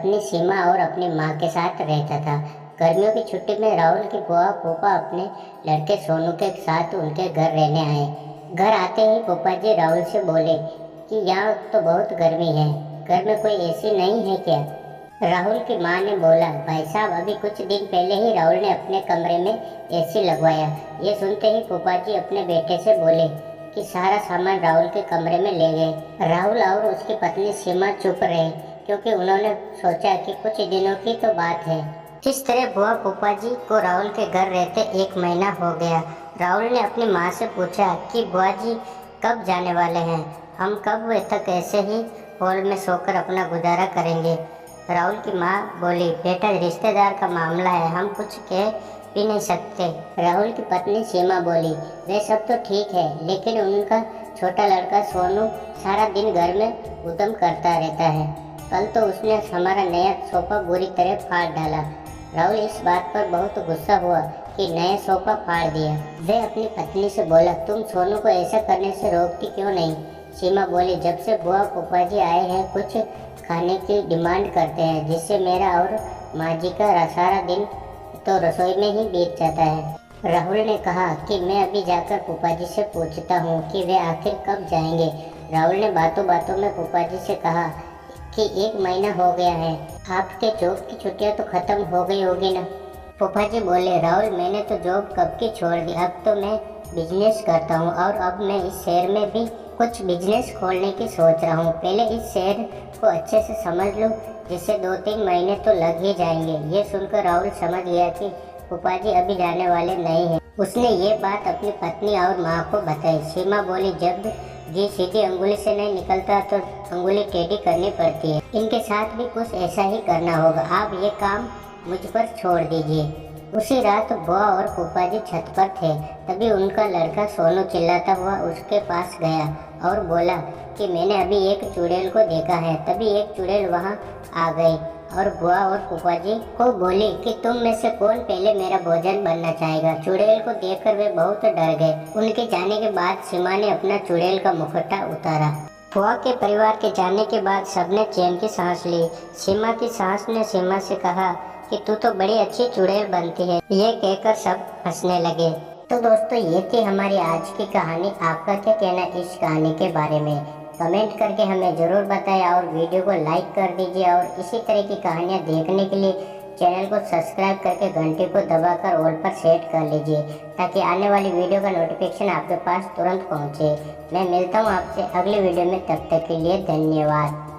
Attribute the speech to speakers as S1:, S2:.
S1: पत्नी सीमा और अपनी माँ के साथ रहता था। गर्मियों की छुट्टी में राहुल की बुआ फूफा अपने लड़के सोनू के साथ उनके घर रहने आए। घर आते ही फूफा जी राहुल से बोले कि यहाँ तो बहुत गर्मी है, घर में कोई एसी नहीं है क्या? राहुल की माँ ने बोला, भाई साहब अभी कुछ दिन पहले ही राहुल ने अपने कमरे में एसी लगवाया। ये सुनते ही फूफा जी अपने बेटे से बोले कि सारा सामान राहुल के कमरे में ले गए। राहुल और उसकी पत्नी सीमा चुप रहे क्योंकि उन्होंने सोचा कि कुछ दिनों की तो बात है। इस तरह बुआ फूफा जी को राहुल के घर रहते 1 महीना हो गया। राहुल ने अपनी माँ से पूछा कि बुआ जी कब जाने वाले हैं? हम कब तक ऐसे ही हॉल में सोकर अपना गुजारा करेंगे? राहुल की माँ बोली, बेटा रिश्तेदार का मामला है, हम कुछ कह भी नहीं सकते। राहुल की पत्नी सीमा बोली, वे सब तो ठीक है, लेकिन उनका छोटा लड़का सोनू सारा दिन घर में उद्यम करता रहता है। कल तो उसने हमारा नया सोफा बुरी तरह फाड़ डाला। राहुल इस बात पर बहुत गुस्सा हुआ कि नया सोफा फाड़ दिया। वे अपनी पत्नी से बोला, तुम सोनू को ऐसा करने से रोकती क्यों नहीं? सीमा बोली, जब से बुआ फूफा जी आए हैं कुछ खाने की डिमांड करते हैं, जिससे मेरा और माँ जी का सारा दिन तो रसोई में ही बीत जाता है। राहुल ने कहा कि मैं अभी जाकर फूफा जी से पूछता हूँ कि वे आखिर कब जाएंगे। राहुल ने बातों बातों में फूफा जी से कहा कि 1 महीना हो गया है, आपके जॉब की छुट्टियाँ तो खत्म हो गई होगी ना? फूफा जी बोले, राहुल मैंने तो जॉब कब की छोड़ दी, अब तो मैं बिजनेस करता हूँ और अब मैं इस शहर में भी कुछ बिजनेस खोलने की सोच रहा हूँ। पहले इस शहर को अच्छे से समझ लूँ, जिससे 2-3 महीने तो लग ही जाएंगे। ये सुनकर राहुल समझ गया कि फूफा जी अभी जाने वाले नहीं हैं। उसने ये बात अपनी पत्नी और माँ को बताई। सीमा बोली, जब जी सीधी अंगुली से नहीं निकलता तो अंगुली टेढ़ी करनी पड़ती है। इनके साथ भी कुछ ऐसा ही करना होगा, आप ये काम मुझ पर छोड़ दीजिए। उसी रात बुआ और फूफा जी छत पर थे, तभी उनका लड़का सोनू चिल्लाता हुआ उसके पास गया और बोला कि मैंने अभी एक चुड़ैल को देखा है। तभी एक चुड़ैल वहाँ आ गई और बुआ और फूफा जी को बोली कि तुम में से कौन पहले मेरा भोजन बनना चाहेगा। चुड़ैल को देखकर वे बहुत डर गए। उनके जाने के बाद सीमा ने अपना चुड़ैल का मुखौटा उतारा। बुआ के परिवार के जाने के बाद सबने चैन की सांस ली। सीमा की सास ने सीमा से कहा कि तू तो बड़ी अच्छी चुड़ैल बनती है। ये कहकर सब हंसने लगे। तो दोस्तों ये थी हमारी आज की कहानी। आपका क्या कहना इस कहानी के बारे में? कमेंट करके हमें ज़रूर बताएं और वीडियो को लाइक कर दीजिए। और इसी तरह की कहानियाँ देखने के लिए चैनल को सब्सक्राइब करके घंटी को दबाकर ऑल पर सेट कर लीजिए, ताकि आने वाली वीडियो का नोटिफिकेशन आपके पास तुरंत पहुँचे। मैं मिलता हूँ आपसे अगली वीडियो में, तब तक के लिए धन्यवाद।